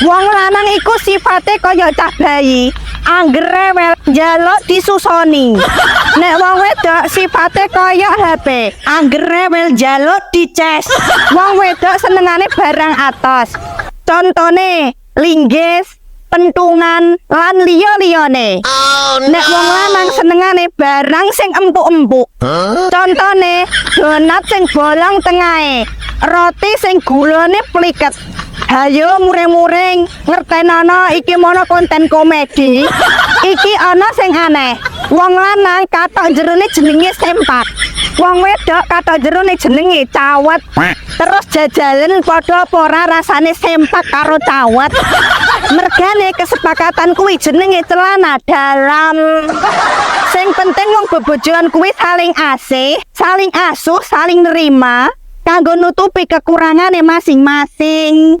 Wong lanang iku sifate kaya cah bayi, anggere wel njaluk disusoni. Nek wong wedok sifate kaya HP, anggere wel njaluk dicas. Wong wedok senengane barang atos. Contone linggis, pentungan lan liya-liyane. Nek wong lanang senengane barang sing empuk-empuk. Contone donat sing bolong tengahe, roti sing gulane pliket. Hayo muring-muring ngertenono iki mono konten komedi. Iki ana sing aneh. Wong lanang katok jerone jenenge sempak. Wong wedok katok jerone jenenge cawet. Terus jajalan padha apa ora rasane sempak karo cawet. Mergane kesepakatan kuwi jenenge celana dalam. Sing penting wong bebojoan kuwi saling asih, saling asuh, saling nerima kanggo nutupi kekurangane masing-masing.